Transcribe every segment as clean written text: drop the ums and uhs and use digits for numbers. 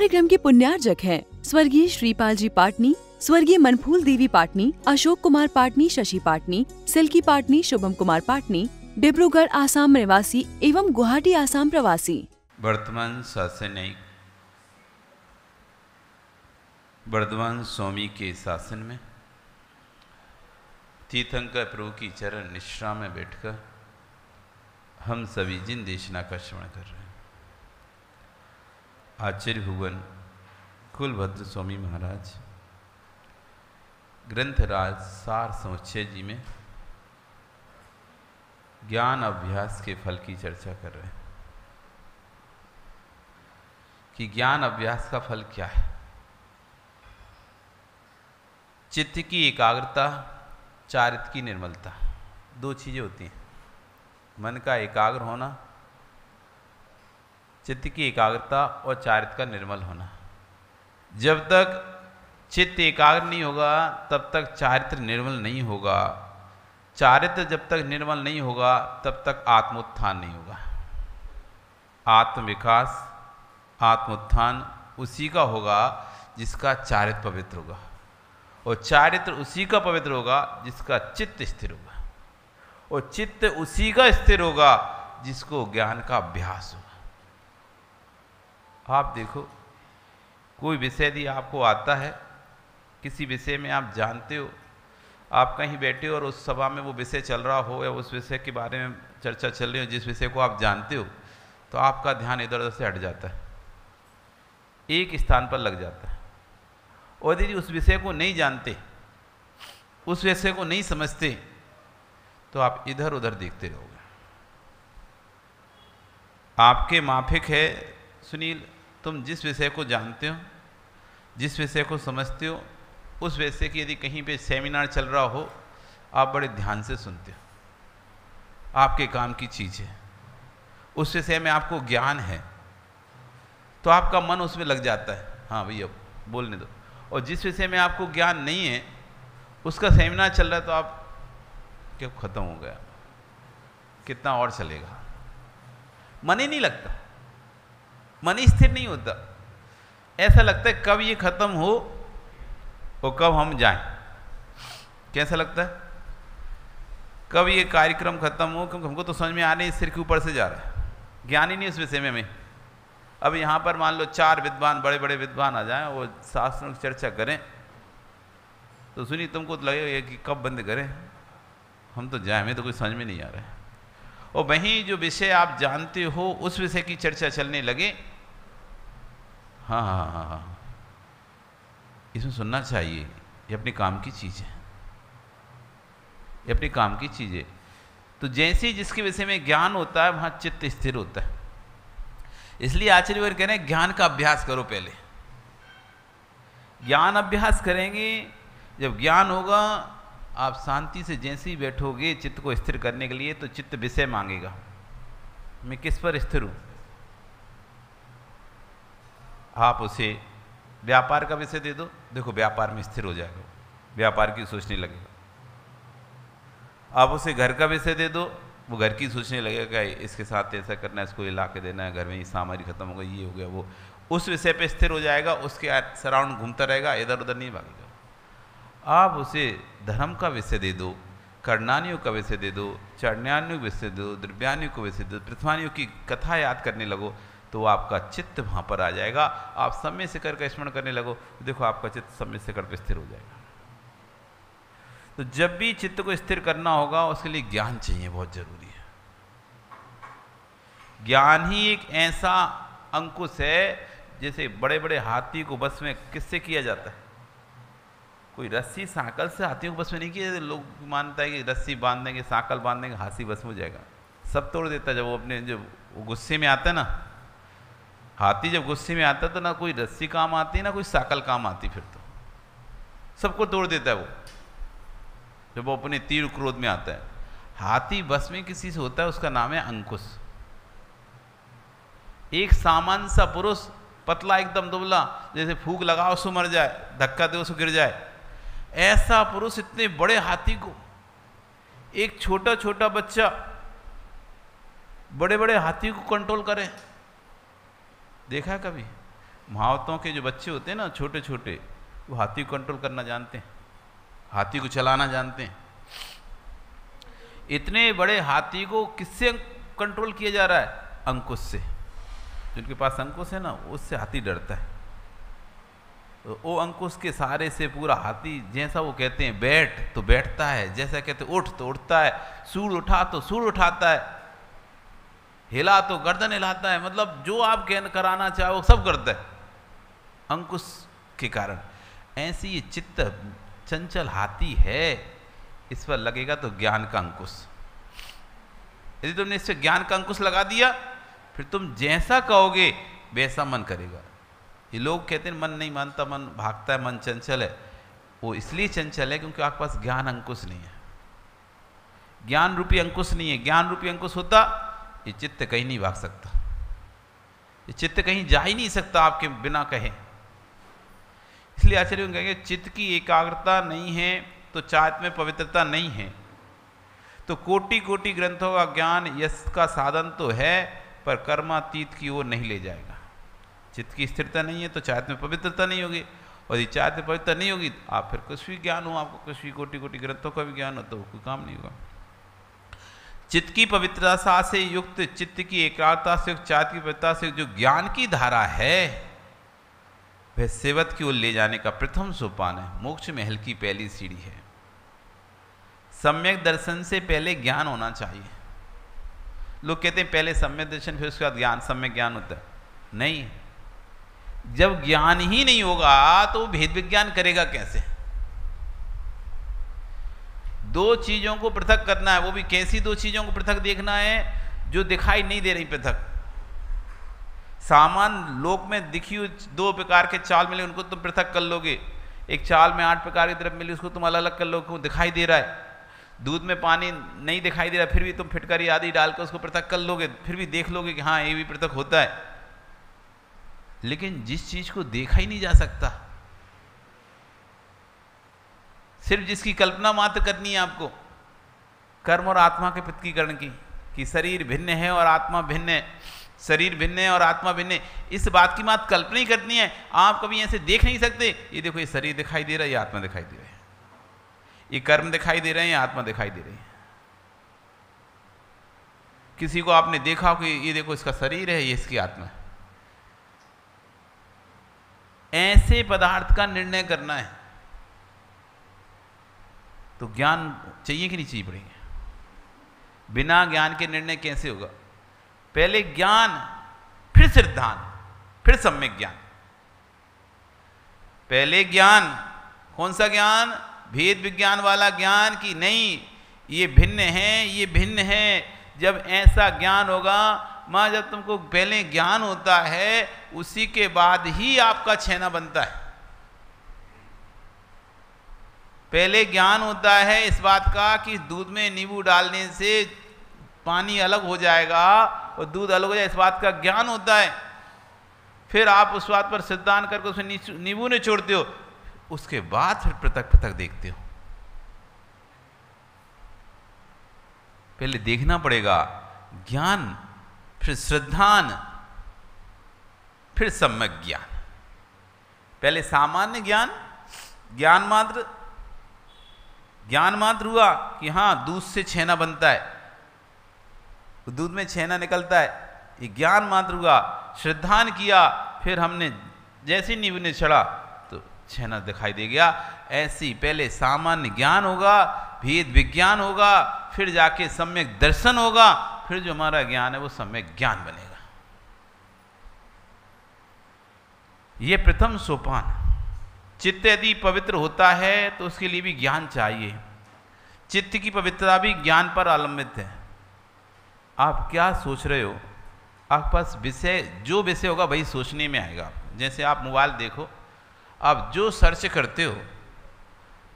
कार्यक्रम के पुण्यार्जक हैं स्वर्गीय श्रीपाल जी पाटनी, स्वर्गीय मनफूल देवी पाटनी, अशोक कुमार पाटनी, शशि पाटनी, सिल्की पाटनी, शुभम कुमार पाटनी, डिब्रूगढ़ आसाम निवासी एवं गुवाहाटी आसाम प्रवासी। वर्तमान शासनिक वर्धमान स्वामी के शासन में तीर्थंकर प्रभु की चरण निश्रा में बैठकर हम सभी जिन देशना का श्रवण कर रहे हैं, आचार्य भुवन कुलभद्र स्वामी महाराज ग्रंथराज सार समुच्चय जी में ज्ञान अभ्यास के फल की चर्चा कर रहे हैं कि ज्ञान अभ्यास का फल क्या है। चित्त की एकाग्रता, चारित्र की निर्मलता, दो चीजें होती हैं। मन का एकाग्र होना, चित्त की एकाग्रता और चारित्र का निर्मल होना। जब तक चित्त एकाग्र नहीं होगा तब तक चारित्र निर्मल नहीं होगा। चारित्र जब तक निर्मल नहीं होगा तब तक आत्मोत्थान नहीं होगा। आत्म विकास, आत्मोत्थान उसी का होगा जिसका चारित्र पवित्र होगा, और चारित्र उसी का पवित्र होगा जिसका चित्त स्थिर होगा, और चित्त उसी का स्थिर होगा जिसको ज्ञान का अभ्यास होगा। आप देखो, कोई विषय यदि आपको आता है, किसी विषय में आप जानते हो, आप कहीं बैठे हो और उस सभा में वो विषय चल रहा हो या उस विषय के बारे में चर्चा चल रही हो, जिस विषय को आप जानते हो, तो आपका ध्यान इधर उधर से हट जाता है, एक स्थान पर लग जाता है। और यदि उस विषय को नहीं जानते, उस विषय को नहीं समझते, तो आप इधर उधर देखते रहोगे। आपके माफिक है सुनील, तुम जिस विषय को जानते हो, जिस विषय को समझते हो, उस विषय की यदि कहीं पे सेमिनार चल रहा हो, आप बड़े ध्यान से सुनते हो, आपके काम की चीज है, उस विषय में आपको ज्ञान है, तो आपका मन उसमें लग जाता है, हाँ भैया बोलने दो। और जिस विषय में आपको ज्ञान नहीं है, उसका सेमिनार चल रहा है, तो आप क्यों खत्म हो गया, कितना और चलेगा, मन ही नहीं लगता, मन ही स्थिर नहीं होता। ऐसा लगता है कब ये खत्म हो और कब हम जाएं। कैसा लगता है, कब ये कार्यक्रम खत्म हो, क्योंकि हमको तो समझ में आ नहीं, सिर के ऊपर से जा रहा है, ज्ञान ही नहीं उस विषय में हमें। अब यहाँ पर मान लो 4 विद्वान, बड़े बड़े विद्वान आ जाएं, वो शास्त्रों की चर्चा करें, तो सुनिए तुमको तो लगेगा कि कब बंद करें, हम तो जाए, हमें तो कुछ समझ में नहीं आ रहा है। और वहीं जो विषय आप जानते हो, उस विषय की चर्चा चलने लगे, हाँ हाँ हाँ हाँ, इसमें सुनना चाहिए, ये अपने काम की चीज़ है, ये अपने काम की चीज़ है। तो जैसे ही जिसके विषय में ज्ञान होता है, वहाँ चित्त स्थिर होता है। इसलिए आचार्य कह रहे हैं ज्ञान का अभ्यास करो। पहले ज्ञान अभ्यास करेंगे, जब ज्ञान होगा, आप शांति से जैसे ही बैठोगे चित्त को स्थिर करने के लिए, तो चित्त विषय मांगेगा, मैं किस पर स्थिर हूं। आप उसे व्यापार का विषय दे दो, देखो व्यापार में स्थिर हो जाएगा, व्यापार की सोचने लगेगा। आप उसे घर का विषय दे दो, वो घर की सोचने लगेगा, इसके साथ ऐसा करना है, इसको ये ला के देना है, घर में ये सामग्री खत्म हो गई, ये हो गया, वो उस विषय पे स्थिर हो जाएगा, उसके सराउंड घूमता रहेगा, इधर उधर नहीं भागेगा। आप उसे धर्म का विषय दे दो, कर्णानियों का विषय दे दो, चरण्यानियों का विषय दो, द्रव्यानियों को विषय दो, पृथ्वानियों की कथा याद करने लगो, तो आपका चित्त वहाँ पर आ जाएगा। आप सम्य शिखर का स्मरण करने लगो, देखो आपका चित्त सम्य शिखर पर स्थिर हो जाएगा। तो जब भी चित्त को स्थिर करना होगा, उसके लिए ज्ञान चाहिए, बहुत जरूरी है। ज्ञान ही एक ऐसा अंकुश है, जैसे बड़े बड़े हाथी को बस में किससे किया जाता है, कोई रस्सी सांकल से हाथियों को बस में नहीं किया। लोग मानता है कि रस्सी बांध देंगे, सांकल बांध देंगे, हाथी बस में हो जाएगा, सब तोड़ देता है। जब वो अपने जब गुस्से में आता है ना, हाथी जब गुस्से में आता है, तो ना कोई रस्सी काम आती है, ना कोई सांकल काम आती, फिर तो सबको तोड़ देता है वो, जब वो अपने तीव्र क्रोध में आता है। हाथी बस में किसी से होता है, उसका नाम है अंकुश। एक सामान्य सा पुरुष, पतला एकदम दुबला, जैसे फूंक लगाओ उसको मर जाए, धक्का दे उसको गिर जाए, ऐसा पुरुष इतने बड़े हाथी को, एक छोटा छोटा बच्चा बड़े बड़े हाथी को कंट्रोल करे, देखा है कभी? महावतों के जो बच्चे होते हैं ना छोटे छोटे, वो हाथी को कंट्रोल करना जानते हैं, हाथी को चलाना जानते हैं। इतने बड़े हाथी को किससे कंट्रोल किया जा रहा है? अंकुश से। जिनके पास अंकुश है ना, उससे हाथी डरता है। तो वो अंकुश के सहारे से पूरा हाथी, जैसा वो कहते हैं बैठ तो बैठता है, जैसा कहते हैं उठ तो उठता है, सूढ़ उठा तो सूढ़ उठाता है, हिला तो गर्दन हिलाता है, मतलब जो आप कराना चाहो सब करता है अंकुश के कारण। ऐसी ये चित्त चंचल हाथी है, इस पर लगेगा तो ज्ञान का अंकुश। यदि तुमने इससे ज्ञान का अंकुश लगा दिया, फिर तुम जैसा कहोगे वैसा मन करेगा। ये लोग कहते हैं मन नहीं मानता, मन भागता है, मन चंचल है। वो इसलिए चंचल है क्योंकि आपके पास ज्ञान अंकुश नहीं है, ज्ञान रूपी अंकुश नहीं है। ज्ञान रूपी अंकुश होता, ये चित्त कहीं नहीं भाग सकता, ये चित्त कहीं जा ही नहीं सकता आपके बिना कहे। इसलिए आचार्य कहेंगे चित्त की एकाग्रता नहीं है तो चाहत में पवित्रता नहीं है। तो कोटि कोटि ग्रंथों का ज्ञान यश का साधन तो है, पर कर्मातीत की ओर नहीं ले जाएगा। चित्त की स्थिरता नहीं है तो चाहत में पवित्रता नहीं होगी, और यदि चाहत में पवित्रता नहीं होगी आप फिर कुछ भी ज्ञान हो, आपको कुछ भी कोटि कोटि ग्रंथों का भी ज्ञान हो तो कोई काम नहीं होगा। चित्त की पवित्रता से युक्त, चित्त की एकाग्रता से युक्त, चाहत की पवित्रता से जो ज्ञान की धारा है वह सेवत की ओर ले जाने का प्रथम सोपान है, मोक्ष महल की पहली सीढ़ी है। सम्यक दर्शन से पहले ज्ञान होना चाहिए। लोग कहते हैं पहले सम्यक दर्शन फिर उसके बाद ज्ञान, सम्यक ज्ञान होता है। नहीं, जब ज्ञान ही नहीं होगा तो भेद विज्ञान करेगा कैसे? दो चीजों को पृथक करना है, वो भी कैसी दो चीजों को पृथक देखना है? जो दिखाई नहीं दे रही पृथक। सामान लोक में दिखी हुई दो प्रकार के चाल मिले, उनको तुम पृथक कर लोगे। एक चाल में 8 प्रकार की तरफ मिली, उसको तुम अलग अलग कर लोगे, दिखाई दे रहा है। दूध में पानी नहीं दिखाई दे रहा, फिर भी तुम फिटकरी आदि डालकर उसको पृथक कर लोगे, फिर भी देख लोगे कि हाँ ये भी पृथक होता है। लेकिन जिस चीज को देखा ही नहीं जा सकता, सिर्फ जिसकी कल्पना मात्र करनी है आपको, कर्म और आत्मा के पृथकीकरण की, कि शरीर भिन्न है और आत्मा भिन्न है, शरीर भिन्न है और आत्मा भिन्न है, इस बात की मात्र कल्पना ही करनी है। आप कभी ऐसे देख नहीं सकते, ये देखो ये शरीर दिखाई दे रहा है, ये आत्मा दिखाई दे रहा है, ये कर्म दिखाई दे रहे हैं, ये आत्मा दिखाई दे रही है। किसी को आपने देखा कि ये देखो इसका शरीर है, ये इसकी आत्मा है। ऐसे पदार्थ का निर्णय करना है तो ज्ञान चाहिए कि नहीं चाहिए पड़ेगा? बिना ज्ञान के निर्णय कैसे होगा? पहले ज्ञान, फिर सिद्धांत, फिर सम्यक ज्ञान। पहले ज्ञान, कौन सा ज्ञान? भेद विज्ञान वाला ज्ञान कि नहीं ये भिन्न है, ये भिन्न है। जब ऐसा ज्ञान होगा, मां जब तुमको पहले ज्ञान होता है उसी के बाद ही आपका छेना बनता है। पहले ज्ञान होता है इस बात का कि दूध में नींबू डालने से पानी अलग हो जाएगा और दूध अलग हो जाए, इस बात का ज्ञान होता है। फिर आप उस बात पर सिद्धांत करके उसमें नींबू ने छोड़ते हो, उसके बाद फिर पृथक पृथक देखते हो। पहले देखना पड़ेगा ज्ञान, फिर श्रद्धान, फिर सम्यक ज्ञान। पहले सामान्य ज्ञान, ज्ञान मात्र हुआ कि हाँ दूध से छेना बनता है, दूध में छेना निकलता है, ये ज्ञान मात्र हुआ। श्रद्धान किया, फिर हमने जैसे नींबू ने चढ़ा तो छेना दिखाई दे गया। ऐसी पहले सामान्य ज्ञान होगा, भेद विज्ञान होगा, फिर जाके सम्यक दर्शन होगा, फिर जो हमारा ज्ञान है वो सम्यक ज्ञान बनेगा। ये प्रथम सोपान। चित्त यदि पवित्र होता है तो उसके लिए भी ज्ञान चाहिए। चित्त की पवित्रता भी ज्ञान पर अवलंबित है। आप क्या सोच रहे हो, आपके पास विषय, जो विषय होगा वही सोचने में आएगा। जैसे आप मोबाइल देखो, आप जो सर्च करते हो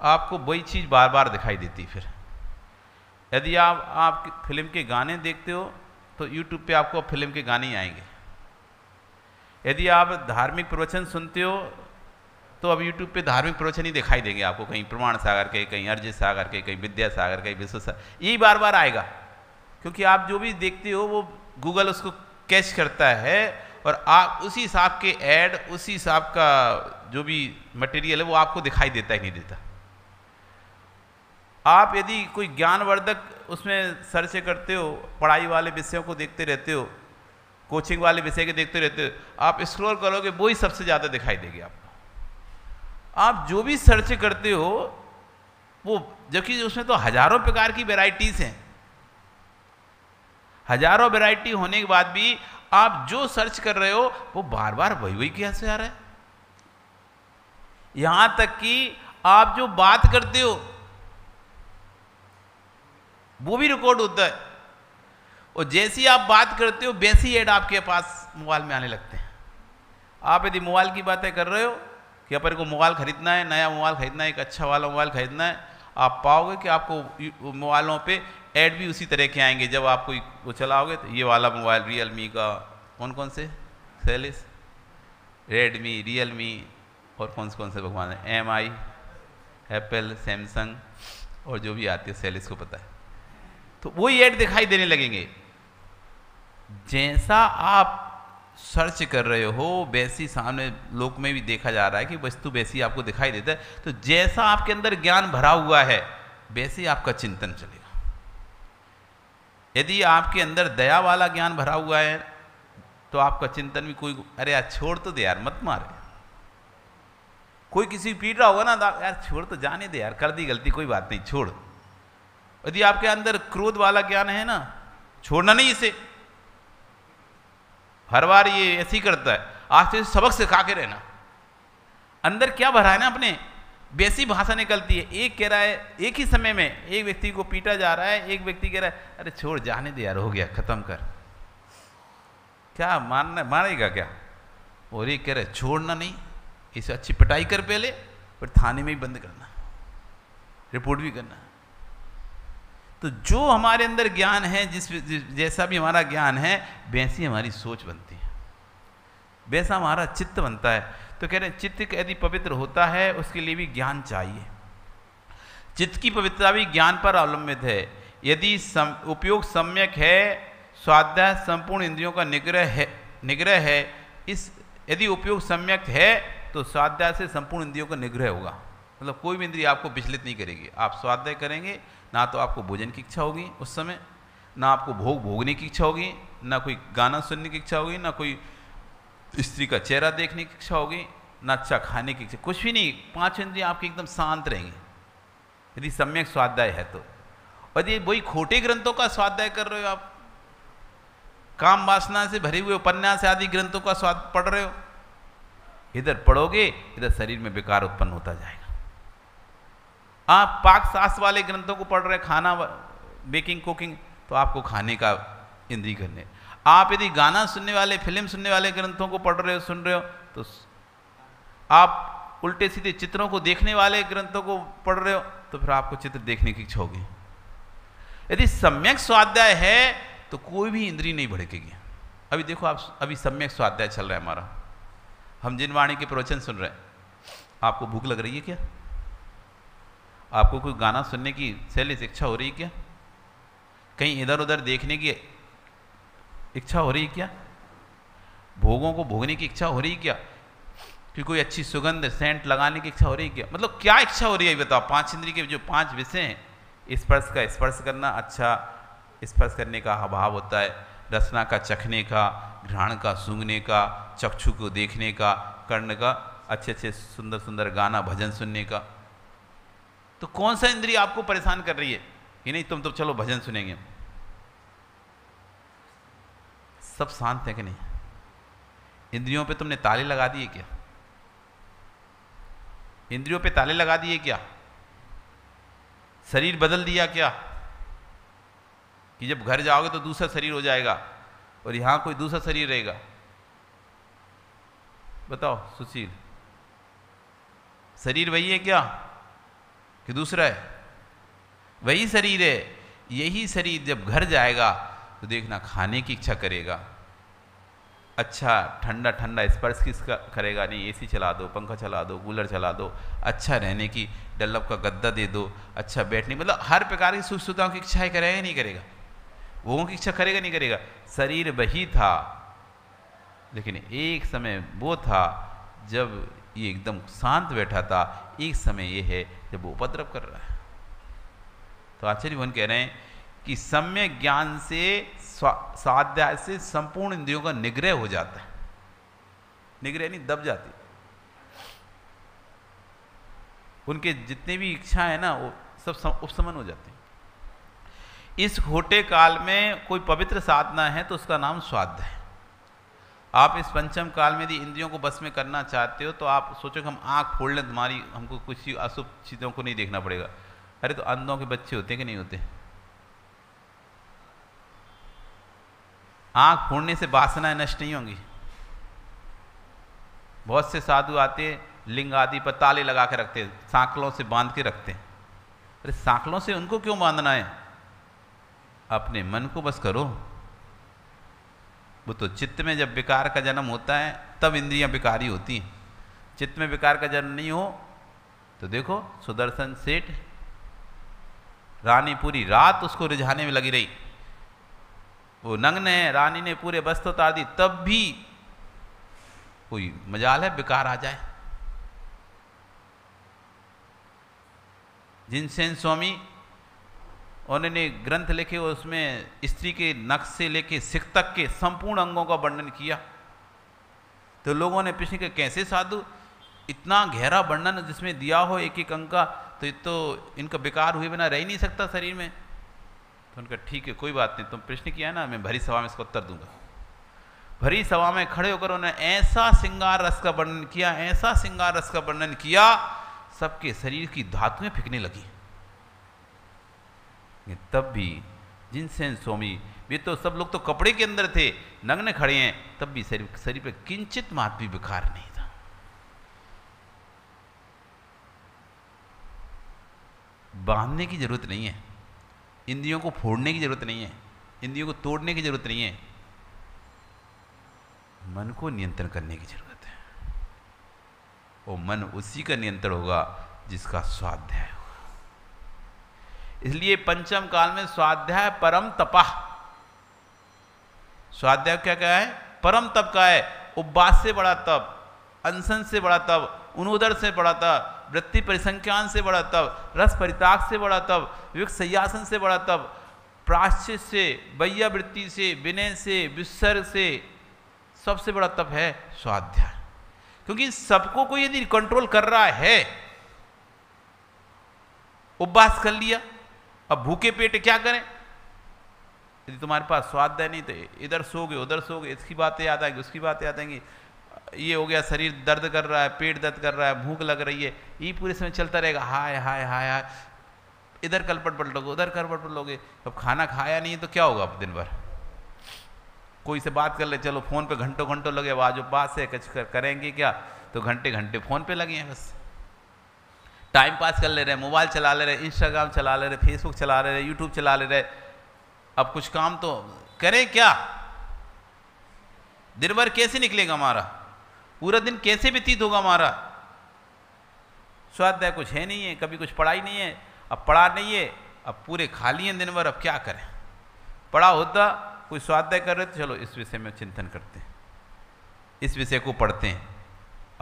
आपको वही चीज़ बार बार दिखाई देती। फिर यदि आप फिल्म के गाने देखते हो तो यूट्यूब पे आपको फिल्म के गाने ही आएंगे। यदि आप धार्मिक प्रवचन सुनते हो तो अब यूट्यूब पे धार्मिक प्रवचन ही दिखाई देंगे आपको, कहीं प्रमाण सागर के, कहीं अर्जित सागर के, कहीं विद्या सागर, कहीं विश्व सागर, यही बार बार आएगा। क्योंकि आप जो भी देखते हो वो गूगल उसको कैच करता है और आप उसी हिसाब के ऐड, उसी हिसाब का जो भी मटेरियल है वो आपको दिखाई देता ही नहीं देता। आप यदि कोई ज्ञानवर्धक उसमें सर्च करते हो, पढ़ाई वाले विषयों को देखते रहते हो, कोचिंग वाले विषय के देखते रहते हो, आप स्क्रॉल करोगे वो ही सबसे ज़्यादा दिखाई देगी आपको। आप जो भी सर्च करते हो वो, जबकि उसमें तो हजारों प्रकार की वैरायटीज़ हैं, हजारों वैरायटी होने के बाद भी आप जो सर्च कर रहे हो वो बार बार वही वही कैसे आ रहा है। यहां तक कि आप जो बात करते हो वो भी रिकॉर्ड होता है, और जैसी आप बात करते हो वैसी ऐड आपके पास मोबाइल में आने लगते हैं। आप यदि मोबाइल की बातें कर रहे हो कि अपन को मोबाइल खरीदना है, नया मोबाइल खरीदना है, एक अच्छा वाला मोबाइल खरीदना है, आप पाओगे कि आपको मोबाइलों पे ऐड भी उसी तरह के आएंगे। जब आप कोई वो चलाओगे तो ये वाला मोबाइल रियलमी का, कौन से सेलिस, रेडमी, रियलमी और कौन से भगवान है, MI, एप्पल, सैमसंग और जो भी आती है सेलिस को पता है, तो वही ऐड दिखाई देने लगेंगे। जैसा आप सर्च कर रहे हो वैसी सामने लोक में भी देखा जा रहा है कि वस्तु वैसी आपको दिखाई देता है। तो जैसा आपके अंदर ज्ञान भरा हुआ है वैसे आपका चिंतन चलेगा। यदि आपके अंदर दया वाला ज्ञान भरा हुआ है तो आपका चिंतन भी कोई, अरे यार छोड़ तो दे यार, मत मार, कोई किसी पीट रहा होगा ना, यार छोड़ तो जाने दे यार, कर दी गलती, कोई बात नहीं, छोड़। यदि आपके अंदर क्रोध वाला ज्ञान है ना, छोड़ना नहीं इसे, हर बार ये ऐसे ही करता है, आज से सबक सिखा के रहना। अंदर क्या भरा है ना अपने, वैसी भाषा निकलती है। एक कह रहा है, एक ही समय में एक व्यक्ति को पीटा जा रहा है, एक व्यक्ति कह रहा है अरे छोड़ जाने दे यार, हो गया, खत्म कर, क्या मारना, मारेगा क्या, और एक कह रहा है छोड़ना नहीं, इसे अच्छी पिटाई कर पहले, फिर थाने में ही बंद करना, रिपोर्ट भी करना। तो जो हमारे अंदर ज्ञान है, जैसा भी हमारा ज्ञान है वैसी हमारी सोच बनती है, वैसा हमारा चित्त बनता है। तो कह रहे हैं चित्त यदि पवित्र होता है उसके लिए भी ज्ञान चाहिए। चित्त की पवित्रता भी ज्ञान पर अवलंबित है। यदि उपयोग सम्यक है, स्वाध्याय संपूर्ण इंद्रियों का निग्रह है। इस यदि उपयोग सम्यक है तो स्वाध्याय से संपूर्ण इंद्रियों का निग्रह होगा, मतलब कोई भी इंद्रिय आपको विचलित नहीं करेगी। आप स्वाध्याय करेंगे ना तो आपको भोजन की इच्छा होगी उस समय, ना आपको भोग भोगने की इच्छा होगी, ना कोई गाना सुनने की इच्छा होगी, ना कोई स्त्री का चेहरा देखने की इच्छा होगी, ना अच्छा खाने की इच्छा, कुछ भी नहीं। 5 इंद्रियां आपकी एकदम शांत रहेंगी यदि सम्यक स्वाध्याय है तो। और ये वही खोटे ग्रंथों का स्वाध्याय कर रहे हो आप, काम वासना से भरे हुए उपन्यास आदि ग्रंथों का स्वाद पढ़ रहे हो, इधर पढ़ोगे इधर शरीर में विकार उत्पन्न होता जाएगा। आप पाक शास्त्र वाले ग्रंथों को पढ़ रहे, खाना बेकिंग कुकिंग, तो आपको खाने का इंद्रिय करने। आप यदि गाना सुनने वाले, फिल्म सुनने वाले ग्रंथों को पढ़ रहे हो, सुन रहे हो, तो आप उल्टे सीधे चित्रों को देखने वाले ग्रंथों को पढ़ रहे हो, तो फिर आपको चित्र देखने की इच्छा होगी। यदि सम्यक स्वाध्याय है तो कोई भी इंद्रिय नहीं भड़केगी। अभी देखो आप, अभी सम्यक स्वाध्याय चल रहा है हमारा, हम जिन वाणी के प्रवचन सुन रहे हैं, आपको भूख लग रही है क्या? आपको कोई गाना सुनने की शैली से इच्छा हो रही है क्या? कहीं इधर उधर देखने की इच्छा हो रही है क्या? भोगों को भोगने की इच्छा हो रही है क्या? कि कोई अच्छी सुगंध सेंट लगाने की इच्छा हो रही है क्या? मतलब क्या इच्छा हो रही है बताओ। 5 इंद्रिय के जो 5 विषय हैं, स्पर्श का स्पर्श करना, अच्छा स्पर्श करने का भाव होता है, रसना का चखने का, घ्राण का सूंघने का, चक्षु को देखने का, कर्ण का अच्छे अच्छे सुंदर सुंदर गाना भजन सुनने का। तो कौन सा इंद्रिय आपको परेशान कर रही है कि नहीं तुम तो चलो भजन सुनेंगे? सब शांत है कि नहीं? इंद्रियों पे तुमने ताले लगा दिए क्या? इंद्रियों पे ताले लगा दिए क्या? शरीर बदल दिया क्या कि जब घर जाओगे तो दूसरा शरीर हो जाएगा और यहां कोई दूसरा शरीर रहेगा? बताओ सुशील, शरीर वही है क्या कि दूसरा है? वही शरीर है। यही शरीर जब घर जाएगा तो देखना खाने की इच्छा करेगा, अच्छा ठंडा ठंडा स्पर्श किसका करेगा? नहीं, एसी चला दो, पंखा चला दो, कूलर चला दो, अच्छा रहने की डल्लब का गद्दा दे दो, अच्छा बैठने, मतलब हर प्रकार की सुख सुविधाओं की इच्छा करेगा नहीं करेगा? भोगों की इच्छा करेगा नहीं करेगा? शरीर वही था, लेकिन एक समय वो था जब ये एकदम शांत बैठा था, एक समय ये है जब वो उपद्रव कर रहा है। तो आचार्य भगवान कह रहे हैं कि सम्यक ज्ञान से, स्वाध्याय से संपूर्ण इंद्रियों का निग्रह हो जाता है। निग्रह नहीं, दब जाती। उनके जितने भी इच्छा है ना वो सब उपशमन हो जाती है। इस खोटे काल में कोई पवित्र साधना है तो उसका नाम स्वाध्याय है। आप इस पंचम काल में यदि इंद्रियों को बस में करना चाहते हो तो आप सोचो कि हम आँख फोड़ लें, तुम्हारी हमको कुछ अशुभ चीज़ों को नहीं देखना पड़ेगा। अरे तो अंधों के बच्चे होते कि नहीं होते? आँख फोड़ने से वासनाएं नष्ट नहीं होंगी। बहुत से साधु आते लिंग आदि पर ताले लगा के रखते, सांकलों से बांध के रखते। अरे सांकलों से उनको क्यों बांधना है? अपने मन को बस करो। वो तो चित्त में जब विकार का जन्म होता है तब इंद्रियां विकारी होती हैं। चित्त में विकार का जन्म नहीं हो तो देखो सुदर्शन सेठ, रानी पूरी रात उसको रिझाने में लगी रही। वो नग्न है, रानी ने पूरे वस्त्र उतार दी, तब भी कोई मजाल है विकार आ जाए। जिनसेन स्वामी उन्होंने ग्रंथ लिखे, उसमें स्त्री के नख से लेके सिख तक के संपूर्ण अंगों का वर्णन किया। तो लोगों ने पूछा कि कैसे साधु इतना गहरा वर्णन जिसमें दिया हो एक एक अंग का, तो ये तो इनका विकार हुए बिना रह ही नहीं सकता शरीर में। तो उनका ठीक है कोई बात नहीं, तुम प्रश्न किया ना, मैं भरी सभा में इसका उत्तर दूंगा। भरी सभा में खड़े होकर उन्होंने ऐसा श्रृंगार रस का वर्णन किया, ऐसा श्रृंगार रस का वर्णन किया, सबके शरीर की धातुएं फिकने लगी। तब भी जिनसेन स्वामी, वे तो सब लोग तो कपड़े के अंदर थे, नग्न खड़े हैं, तब भी शरीर पे किंचित मात्र भी विकार नहीं था। बांधने की जरूरत नहीं है, इंद्रियों को फोड़ने की जरूरत नहीं है, इंद्रियों को तोड़ने की जरूरत नहीं है, मन को नियंत्रण करने की जरूरत है। वो मन उसी का नियंत्रण होगा जिसका स्वाध्याय होगा। इसलिए पंचम काल में स्वाध्याय परम तपः, स्वाध्याय क्या क्या है? परम तप का है। उपवास से बड़ा तप, अनशन से बड़ा तप, उनोदर से बड़ा तप, वृत्ति परिसंख्यान से बड़ा तप, रस परिताक से बड़ा तप, विवेक संयासन से बड़ा तप, प्राश्चित से, वैया वृत्ति से, विनय से, विसर्ग से, सबसे बड़ा तप है स्वाध्याय। क्योंकि सबको कोई यदि कंट्रोल कर रहा है, उपवास कर लिया, अब भूखे पेट क्या करें? यदि तुम्हारे पास स्वाध्याय नहीं तो इधर सोगे उधर सोगे, इसकी बातें याद आएंगी, उसकी बातें याद आएंगी, ये हो गया शरीर दर्द कर रहा है, पेट दर्द कर रहा है, भूख लग रही है, ये पूरे समय चलता रहेगा। हाय हाय हाय हाय, इधर कलपट पलटोगे उधर कलपट पलटोगे। अब खाना खाया नहीं तो क्या होगा दिन भर? कोई से बात कर ले, चलो फोन पे घंटों घंटों लगे, अब आज उपवास है कुछ करेंगे क्या, तो घंटे घंटे फोन पे लगे हैं, बस टाइम पास कर ले रहे, मोबाइल चला ले रहे, इंस्टाग्राम चला ले रहे, फेसबुक चला ले रहे, यूट्यूब चला ले रहे। अब कुछ काम तो करें क्या? दिन भर कैसे निकलेगा हमारा, पूरा दिन कैसे व्यतीत होगा हमारा? स्वाध्याय कुछ है नहीं है, कभी कुछ पढ़ाई नहीं है, अब पढ़ा नहीं है, अब पूरे खाली हैं दिन भर, अब क्या करें? पढ़ा होता, कोई स्वाध्याय कर रहे तो चलो इस विषय में चिंतन करते हैं, इस विषय को पढ़ते हैं।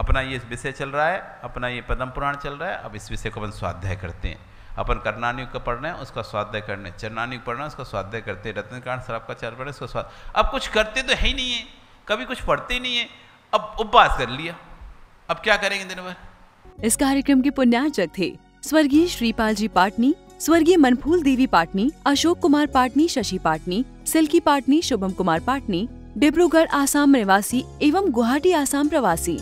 अपना ये विषय चल रहा है, अपना ये पद्म पुराण चल रहा है, अब इस विषय को अपन स्वाध्याय करते हैं। अपन करनानियुग का पढ़ना है, उसका स्वाध्याय करना है, चरनानियुग पढ़ना है, उसका स्वाध्याय करते हैं, रत्नकांड शराब का चार पढ़ना है, उसका स्वाध्याय। अब कुछ करते तो है ही नहीं है, कभी कुछ पढ़ते ही नहीं है, अब उपवास कर लिया, अब क्या करेंगे दिन भर? इस कार्यक्रम के पुण्यार्चक थे स्वर्गीय श्रीपाल जी पाटनी, स्वर्गीय मनफूल देवी पाटनी, अशोक कुमार पाटनी, शशि पाटनी, सिल्की पाटनी, शुभम कुमार पाटनी, डिब्रूगढ़ आसाम निवासी एवं गुवाहाटी आसाम प्रवासी।